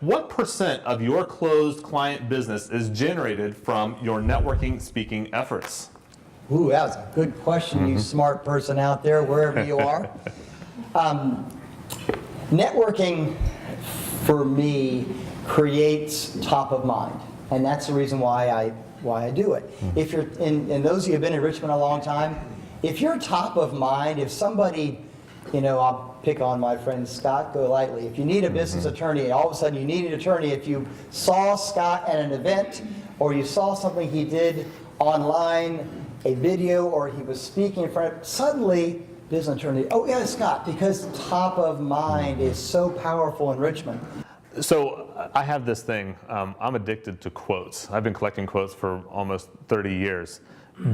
What percent of your closed client business is generated from your networking speaking efforts? Ooh, that was a good question, you smart person out there, wherever you are. Networking, for me, creates top of mind, and that's the reason why I do it. If you're, and those of you who have been in Richmond a long time, if you're top of mind, if somebody, I'll pick on my friend Scott Golightly. If you need a business attorney, all of a sudden you need an attorney, if you saw Scott at an event, or you saw something he did online, a video, or he was speaking in front of, suddenly, business attorney, oh yeah, Scott, because top of mind is so powerful in Richmond. So I have this thing, I'm addicted to quotes. I've been collecting quotes for almost 30 years.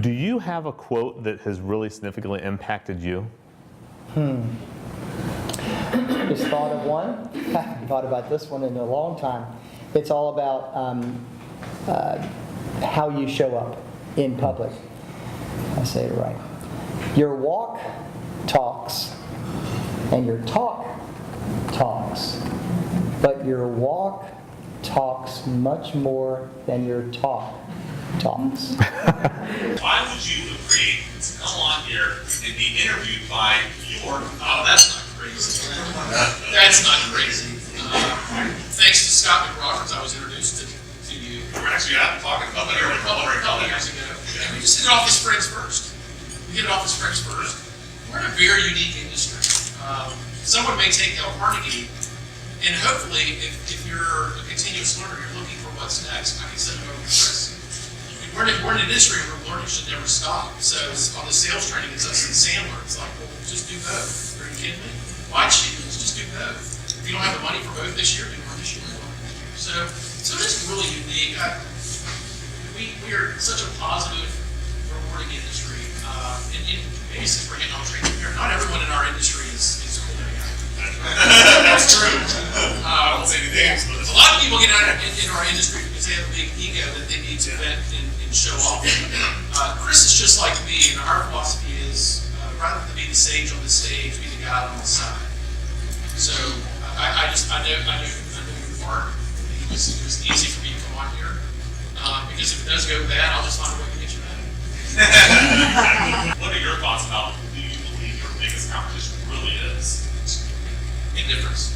Do you have a quote that has really significantly impacted you? Just thought of one. I haven't thought about this one in a long time. It's all about how you show up in public. I say it right. Your walk talks, and your talk talks, but your walk talks much more than your talk talks. Why would you agree to come on here and be interviewed by your... Oh, that's not crazy. That's not crazy. Thanks to Scott McRogers, I was introduced to you. We were actually out talking about that a couple years ago. And we just hit it off as friends first. We're in a very unique industry. Someone may take Dale Carnegie, and hopefully, if you're a continuous learner, you're looking for what's next. I can send it over to Chris. We're in an industry where learning should never stop. So on the sales training, it's us and Sandler. It's like, well, just do both. Are you kidding me? Why choose? Just do both. If you don't have the money for both this year, do one this year. So it's really unique. We are such a positive, rewarding industry. And maybe since we're getting on training here, not everyone in our industry is cool. That's true. I won't say anything. A lot of people get out in our industry because they have a big ego that they need to vent and show off. Chris is just like me, and our philosophy is rather than be the sage on the stage, be the guy on the side. So I know your part. It was easy for me to come on here because if it does go bad, I'll just find a way to get you back. What are your thoughts about who you believe your biggest competition really is? Indifference.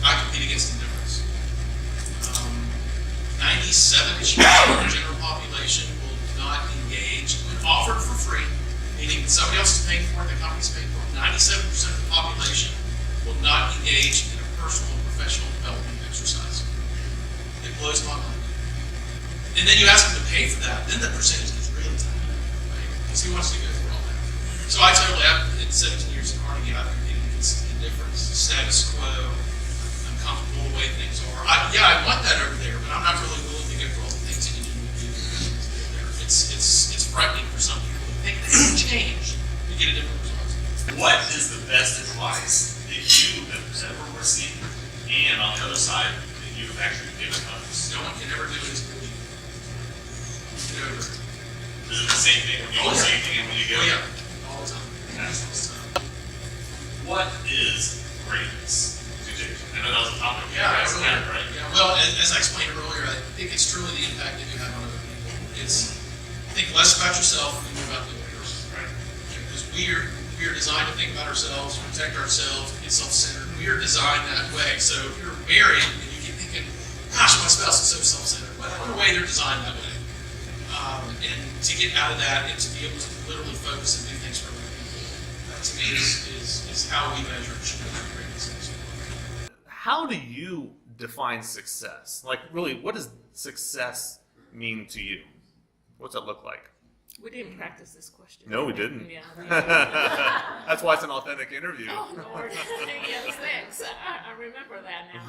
I compete against indifference. 97% of the general population will not engage when offered for free, meaning somebody else is paying for it, the company's paying for it. 97% of the population will not engage in a personal and professional development exercise. It blows my mind. And then you ask them to pay for that, then the percentage gets really tiny, right? Because who wants to go through all that? So I totally have, in 17 years at Carnegie, I've competed against indifference, status quo. I'm comfortable the way things are. I want that over there, but I'm not really willing to go for all the things that you need to do to get there. It's frightening for some people to think they can change to get a different result. What is the best advice that you have ever received, and on the other side, that you have actually given others? No one can ever do it as good as you. Get over it. Is it the same thing when you say anything and when you go? Oh yeah, all the time. What is greatness to do? I know that was a topic you Yeah, guys had, right? Yeah, well, as I explained earlier, I think it's truly the impact that you have on other people. It's think less about yourself and more about the other person. Right. Because we are designed to think about ourselves, protect ourselves, be self-centered. We are designed that way. So if you're married and you keep thinking, gosh, my spouse is so self-centered. Well, in a way, they're designed that way. And to get out of that and to be able to literally focus and do things for other people, that to me is how we measure greatness. How do you define success? Like, really, what does success mean to you? What's that look like? We didn't practice this question. No, we didn't. Yeah. That's why it's an authentic interview. Oh, Lord. Yes, thanks. I remember that now.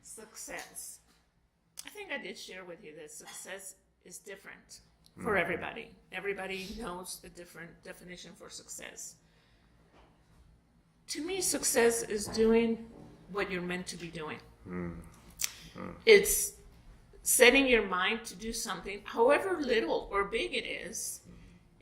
Success. I think I did share with you that success is different for everybody. Everybody knows the different definition for success. To me, success is doing what you're meant to be doing. It's setting your mind to do something, however little or big it is,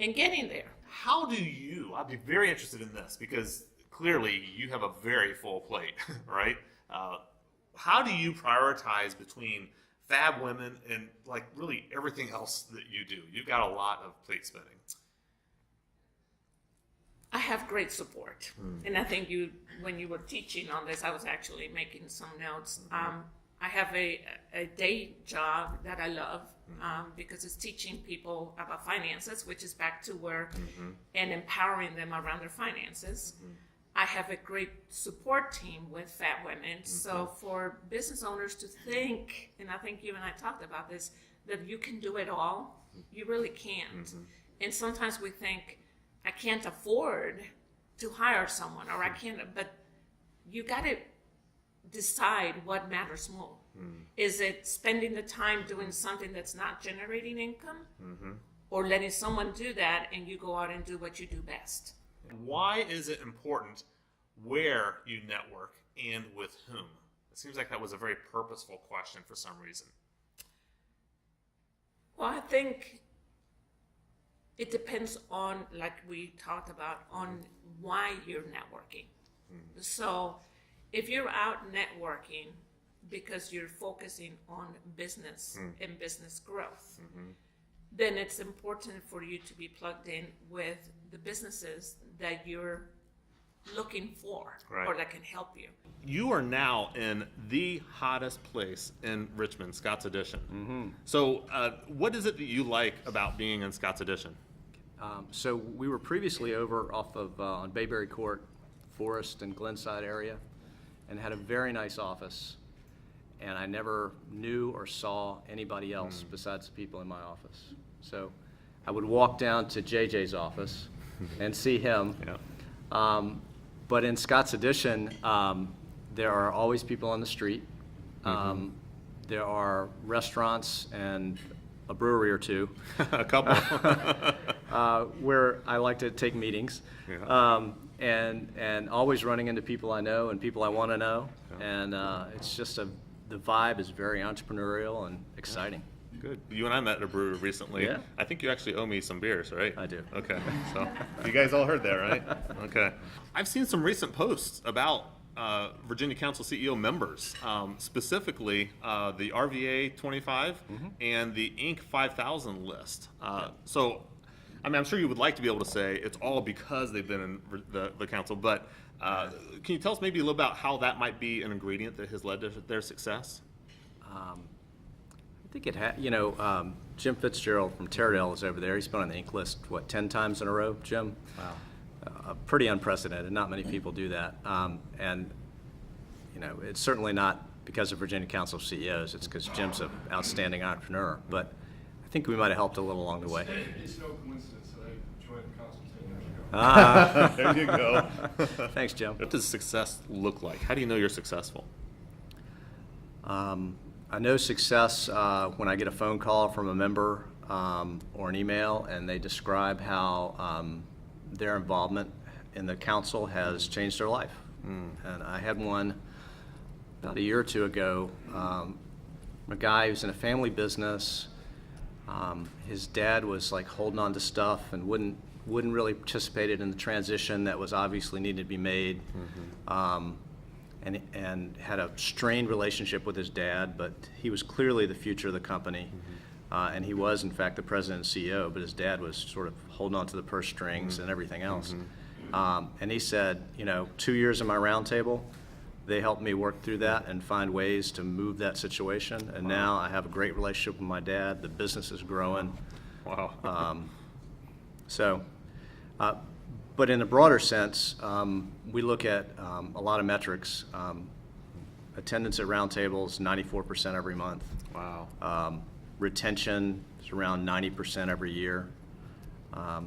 and getting there. How do you, I'd be very interested in this because clearly you have a very full plate, right? How do you prioritize between Fab Women and like really everything else that you do? You've got a lot of plate spinning. I have great support, and I think when you were teaching on this, I was actually making some notes. I have a day job that I love because it's teaching people about finances, which is back to work, and empowering them around their finances. I have a great support team with Fat Women. So for business owners to think, and I think you and I talked about this, that you can do it all, you really can't. And sometimes we think, I can't afford to hire someone, or I can't, but you got to decide what matters more. Is it spending the time doing something that's not generating income, or letting someone do that and you go out and do what you do best? Why is it important where you network and with whom? It seems like that was a very purposeful question for some reason. Well, I think it depends on, like we talked about, on why you're networking. So if you're out networking because you're focusing on business and business growth, then it's important for you to be plugged in with the businesses that you're looking for, Right. or that can help you. You are now in the hottest place in Richmond, Scott's Addition. So what is it that you like about being in Scott's Addition? So we were previously over off of on Bayberry Court, Forest and Glenside area, and had a very nice office. And I never knew or saw anybody else besides the people in my office. So I would walk down to JJ's office and see him. But in Scott's Addition, there are always people on the street. There are restaurants and a brewery or two. A couple. Where I like to take meetings. And always running into people I know and people I want to know. And it's just the vibe is very entrepreneurial and exciting. Good. You and I met at a brewery recently. Yeah. I think you actually owe me some beers, right? I do. Okay. So you guys all heard that, right? Okay. I've seen some recent posts about Virginia Council CEO members, specifically the RVA 25 and the Inc. 5000 list. So, I mean, I'm sure you would like to be able to say it's all because they've been in the council, but can you tell us maybe a little about how that might be an ingredient that has led to their success? I think it had, Jim Fitzgerald from Teardale is over there. He's been on the Inc. list, 10 times in a row, Jim? Wow. Pretty unprecedented. Not many people do that. And it's certainly not because of Virginia Council of CEOs. It's because Jim's an outstanding entrepreneur. But I think we might have helped a little along the way. It's no coincidence that I joined the council 10 years ago. There you go. Thanks, Jim. What does success look like? How do you know you're successful? I know success when I get a phone call from a member or an email and they describe how their involvement in the council has changed their life. And I had one about a year or two ago, a guy who's in a family business. His dad was like holding on to stuff and wouldn't really participate in the transition that was obviously needed to be made. And had a strained relationship with his dad, but he was clearly the future of the company. And he was, in fact, the president and CEO, but his dad was sort of holding on to the purse strings and everything else. And he said, 2 years in my roundtable, they helped me work through that and find ways to move that situation. And now I have a great relationship with my dad. The business is growing. Wow. But in a broader sense, we look at a lot of metrics. Attendance at roundtables, 94% every month. Wow. Retention is around 90% every year. I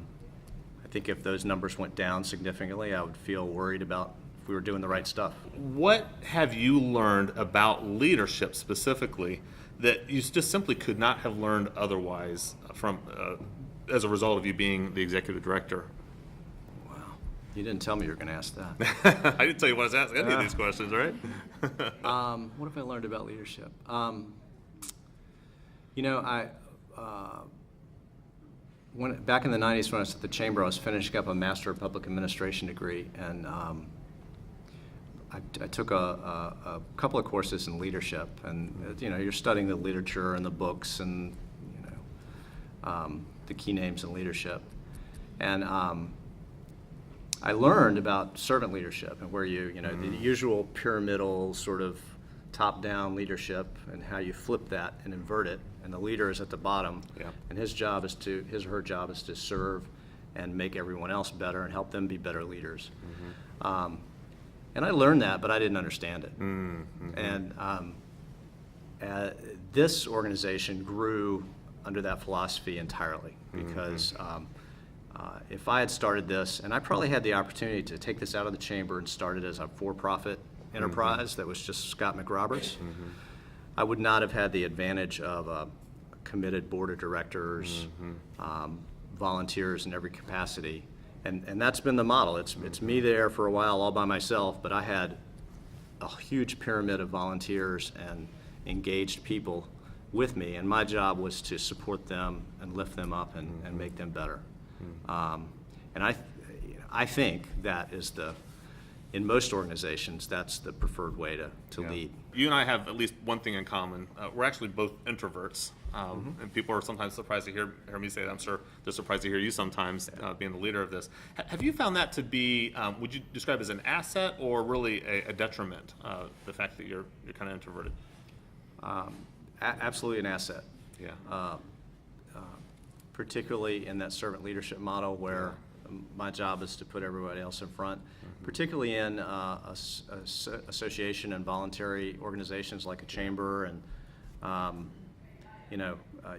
think if those numbers went down significantly, I would feel worried about if we were doing the right stuff. What have you learned about leadership specifically that you just simply could not have learned otherwise from as a result of you being the executive director? You didn't tell me you were going to ask that. I didn't tell you what I was asking any of these questions, right? What have I learned about leadership? Back in the 90s when I was at the Chamber, I was finishing up a Master of Public Administration degree, and I took a couple of courses in leadership, and you're studying the literature and the books and the key names in leadership, and I learned about servant leadership and where the usual pyramidal sort of top-down leadership and how you flip that and invert it, and the leader is at the bottom, and his or her job is to serve and make everyone else better and help them be better leaders. And I learned that, but I didn't understand it. And this organization grew under that philosophy entirely, because if I had started this, and I probably had the opportunity to take this out of the chamber and start it as a for-profit enterprise that was just Scott McRoberts, I would not have had the advantage of a committed board of directors, volunteers in every capacity. And that's been the model. It's me there for a while all by myself, but I had a huge pyramid of volunteers and engaged people with me, and my job was to support them and lift them up and make them better. And I think that is in most organizations, that's the preferred way to lead. You and I have at least one thing in common. We're actually both introverts, and people are sometimes surprised to hear me say that. I'm sure they're surprised to hear you sometimes being the leader of this. Have you found that to be, would you describe as an asset or really a detriment, the fact that you're kind of introverted? Absolutely an asset. Yeah. Particularly in that servant leadership model where my job is to put everybody else in front, particularly in association and voluntary organizations like a chamber, and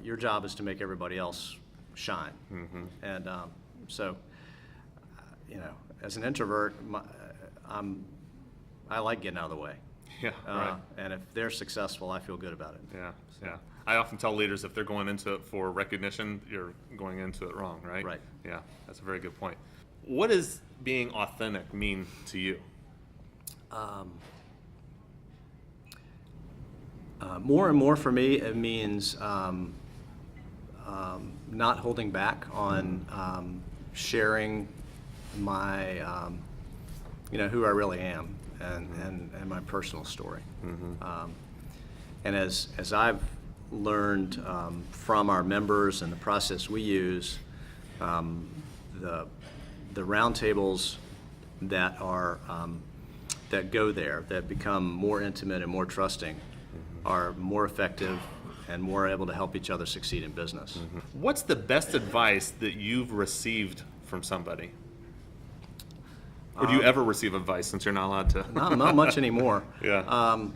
your job is to make everybody else shine. And so, as an introvert, I like getting out of the way. Yeah, right. And if they're successful, I feel good about it. Yeah. I often tell leaders if they're going into it for recognition, you're going into it wrong, right? Right. Yeah, that's a very good point. What does being authentic mean to you? More and more for me, it means not holding back on sharing my, who I really am and my personal story. And as I've learned from our members and the process we use, the roundtables that are that go there, that become more intimate and more trusting, are more effective and more able to help each other succeed in business. What's the best advice that you've received from somebody? Or do you ever receive advice, since you're not allowed to? Not much anymore. Yeah.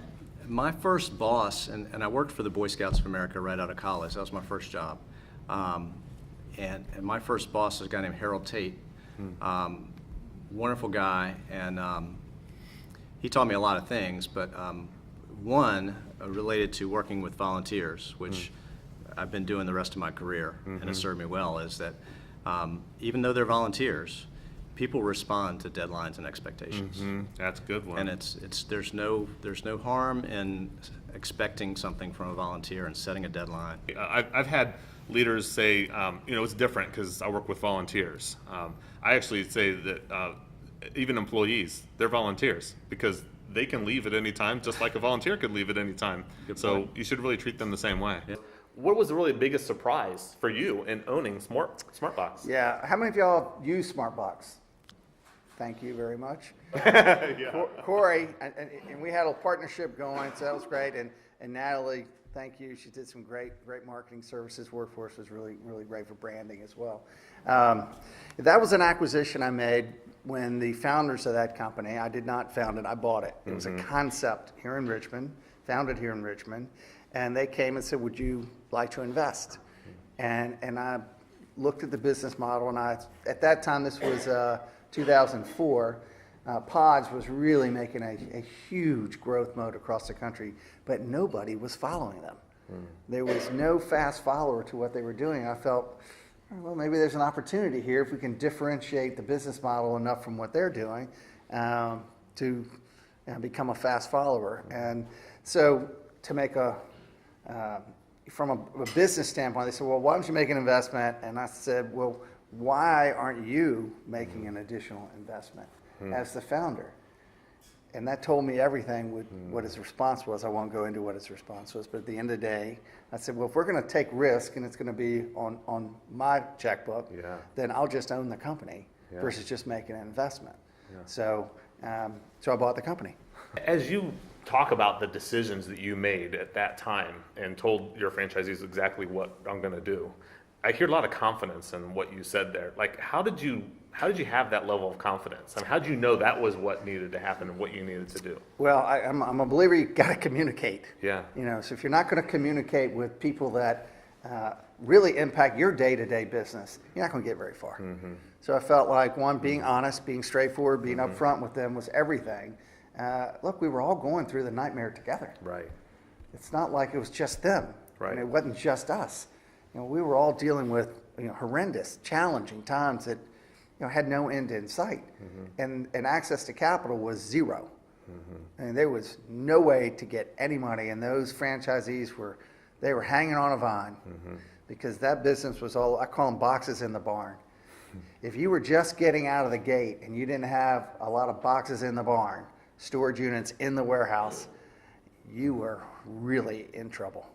My first boss, and I worked for the Boy Scouts of America right out of college. That was my first job. And my first boss was a guy named Harold Tate. Wonderful guy, and he taught me a lot of things, but one related to working with volunteers, which I've been doing the rest of my career, and has served me well, is that even though they're volunteers, people respond to deadlines and expectations. That's a good one. And there's no harm in expecting something from a volunteer and setting a deadline. I've had leaders say, it's different because I work with volunteers. I actually say that even employees, they're volunteers because they can leave at any time, just like a volunteer could leave at any time. So you should really treat them the same way. Yeah. What was the really biggest surprise for you in owning SmartBox? Yeah, how many of y'all use SmartBox? Thank you very much. Corey, and we had a partnership going, so that was great. And Natalie, thank you. She did some great marketing services. Workforce was really great for branding as well. That was an acquisition I made when the founders of that company, I did not found it, I bought it. It was a concept here in Richmond, founded here in Richmond, and they came and said, would you like to invest? And I looked at the business model, and at that time, this was 2004, Pods was really making a huge growth mode across the country, but nobody was following them. There was no fast follower to what they were doing. I felt, well, maybe there's an opportunity here if we can differentiate the business model enough from what they're doing to become a fast follower. And so to make from a business standpoint, they said, well, why don't you make an investment? And I said, well, why aren't you making an additional investment as the founder? And that told me everything what his response was. I won't go into what his response was, but at the end of the day, I said, well, if we're going to take risk and it's going to be on my checkbook, Yeah. then I'll just own the company Yeah. versus just making an investment. So, so I bought the company. As you talk about the decisions that you made at that time and told your franchisees exactly what I'm going to do, I hear a lot of confidence in what you said there. Like, how did you have that level of confidence? I mean, how did you know that was what needed to happen and what you needed to do? Well, I'm a believer you got to communicate. Yeah. So if you're not going to communicate with people that really impact your day-to-day business, you're not going to get very far. So I felt like, one, being honest, being straightforward, being upfront with them was everything. Look, we were all going through the nightmare together. Right. It's not like it was just them. Right. And it wasn't just us. We were all dealing with horrendous, challenging times that had no end in sight. And access to capital was zero. And there was no way to get any money. And those franchisees were hanging on a vine because that business was all, I call them boxes in the barn. If you were just getting out of the gate and you didn't have a lot of boxes in the barn, storage units in the warehouse, you were really in trouble.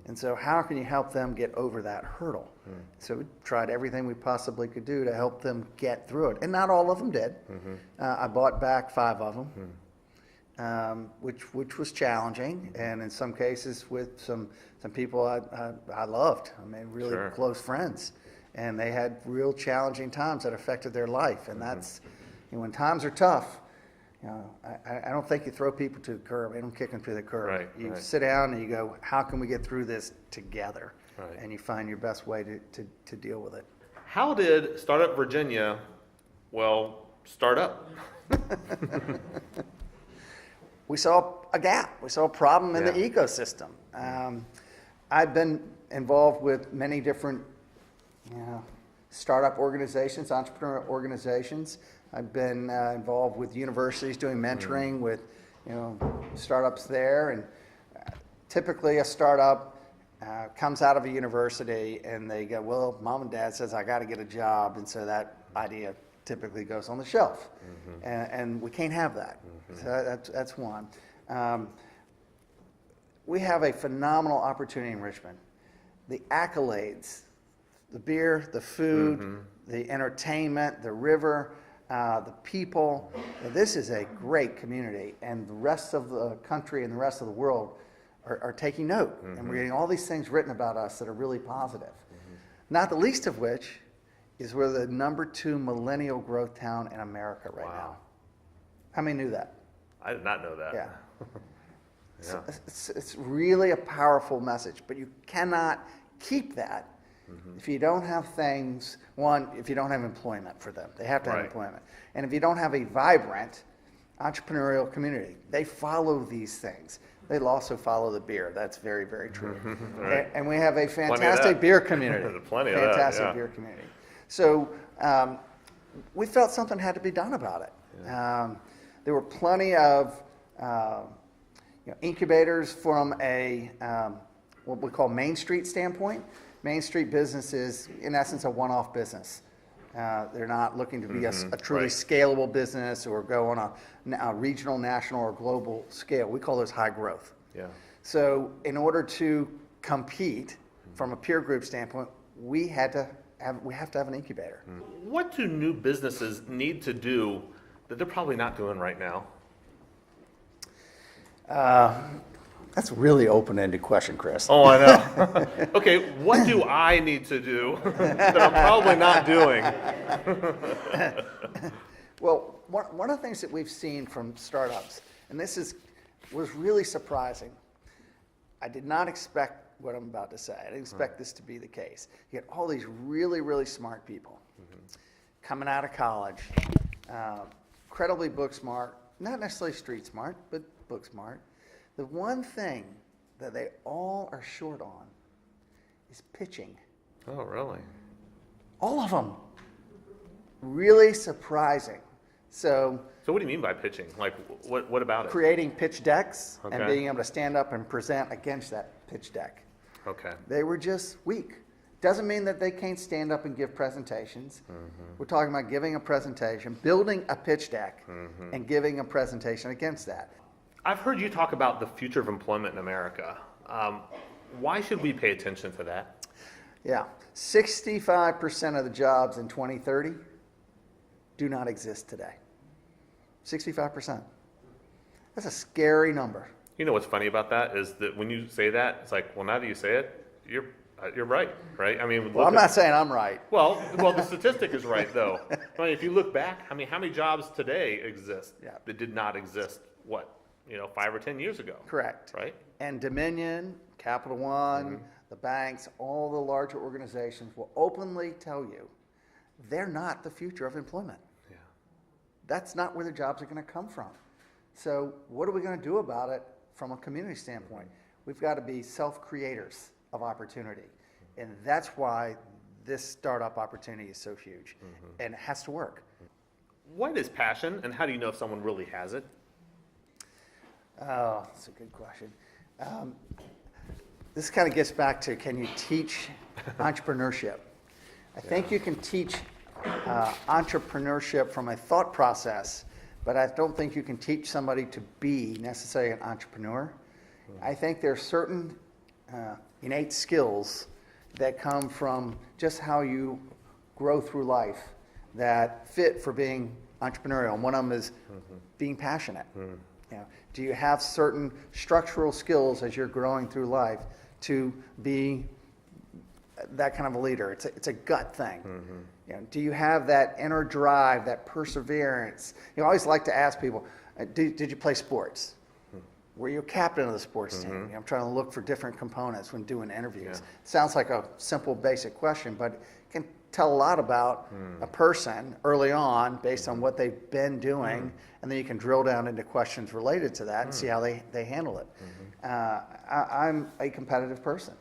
And so how can you help them get over that hurdle? So we tried everything we possibly could do to help them get through it. And not all of them did. I bought back 5 of them, which was challenging. And in some cases with some people I loved. I mean, really Sure. close friends. And they had real challenging times that affected their life. And that's, when times are tough, I don't think you throw people to the curb. I don't kick them to the curb. Right, You right. sit down and you go, how can we get through this together? Right. And you find your best way to deal with it. How did Startup Virginia, start up? We saw a gap. We saw a problem in the Yeah. ecosystem. I've been involved with many different startup organizations, entrepreneur organizations. I've been involved with universities doing mentoring with startups there. And typically a startup comes out of a university and they go, well, mom and dad says I got to get a job. And so that idea typically goes on the shelf. And we can't have that. So that's one. We have a phenomenal opportunity in Richmond. The accolades, the beer, the food, the entertainment, the river, the people. This is a great community, and the rest of the country and the rest of the world are taking note. And we're getting all these things written about us that are really positive. Not the least of which is we're the #2 millennial growth town in America right now. How many knew that? I did not know that. Yeah. Yeah. It's really a powerful message, but you cannot keep that if you don't have things, one, if you don't have employment for them. They have to have Right. employment. And if you don't have a vibrant entrepreneurial community, they follow these things. They'll also follow the beer. That's very, very true. Right. And we have a of fantastic that. beer community. Plenty of that, Fantastic yeah. beer community. So we felt something had to be done about it. There were plenty of incubators from a what we call Main Street standpoint. Main Street business is, in essence, a one-off business. They're not looking to be a truly right. scalable business or go on a regional, national, or global scale. We call those high growth. Yeah. So in order to compete from a peer group standpoint, we have to have an incubator. What do new businesses need to do that they're probably not doing right now? That's a really open-ended question, Chris. Oh, I know. Okay, what do I need to do that I'm probably not doing? Well, one of the things that we've seen from startups, and was really surprising. I did not expect what I'm about to say. I didn't expect this to be the case. You get all these really, really smart people coming out of college, incredibly book smart, not necessarily street smart, but book smart. The one thing that they all are short on is pitching. Oh, really? All of them. Really surprising. So So what do you mean by pitching? Like, what about it? creating pitch decks and Okay. being able to stand up and present against that pitch deck. Okay. They were just weak. Doesn't mean that they can't stand up and give presentations. We're talking about giving a presentation, building a pitch deck, and giving a presentation against that. I've heard you talk about the future of employment in America. Why should we pay attention to that? Yeah, 65% of the jobs in 2030 do not exist today. 65%. That's a scary number. You know what's funny about that is that when you say that, it's like, well, now that you say it, you're right, right? I mean, Well, I'm not saying I'm right. Well, the statistic is right though. I mean, if you look back, I mean, how many jobs today exist Yeah. that did not exist? 5 or 10 years ago? Correct. Right. And Dominion, Capital One, the banks, all the larger organizations will openly tell you they're not the future of employment. Yeah. That's not where the jobs are going to come from. So what are we going to do about it from a community standpoint? We've got to be self-creators of opportunity. And that's why this startup opportunity is so huge. And it has to work. What is passion, and how do you know if someone really has it? Oh, that's a good question. This kind of gets back to, can you teach entrepreneurship? I think you can teach entrepreneurship from a thought process, but I don't think you can teach somebody to be necessarily an entrepreneur. I think there are certain innate skills that come from just how you grow through life that fit for being entrepreneurial. And one of them is being passionate. Do you have certain structural skills as you're growing through life to be that kind of a leader? It's a gut thing. Do you have that inner drive, that perseverance? I always like to ask people, did you play sports? Were you a captain of the sports team? I'm trying to look for different components when doing interviews. Sounds like a simple, basic question, but it can tell a lot about a person early on based on what they've been doing, and then you can drill down into questions related to that and see how they handle it. I'm a competitive person.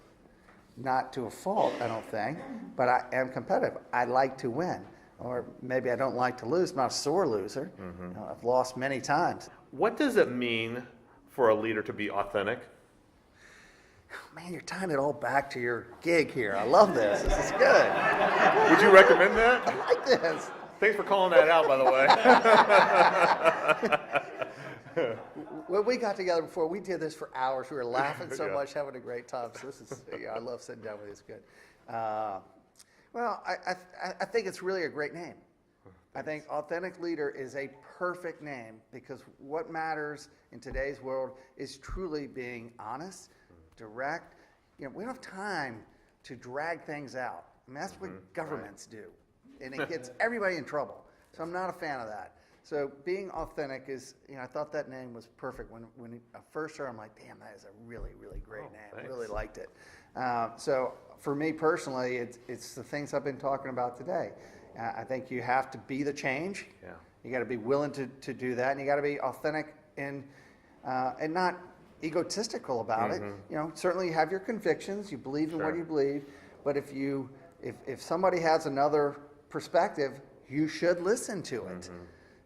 Not to a fault, I don't think, but I am competitive. I like to win, or maybe I don't like to lose. I'm not a sore loser. I've lost many times. What does it mean for a leader to be authentic? Man, you're tying it all back to your gig here. I love this. This is good. Would you recommend that? I like this. Thanks for calling that out, by the way. When we got together before, we did this for hours. We were laughing so much, having a great time. So this is, I love sitting down with you. It's good. Well, I think it's really a great name. I think Authentic Leader is a perfect name because what matters in today's world is truly being honest, direct. We don't have time to drag things out. I mean, that's what governments do, and it gets everybody in trouble. So I'm not a fan of that. So being authentic is, I thought that name was perfect. When I first heard, I'm like, damn, that is a really, really great name. Thanks. I really liked it. So for me personally, it's the things I've been talking about today. I think you have to be the change. Yeah. You got to be willing to do that, and you got to be authentic and not egotistical about it. Certainly you have your convictions. You believe in what you believe, but if somebody has another perspective, you should listen to it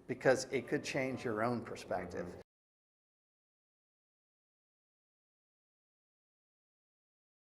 because it could change your own perspective.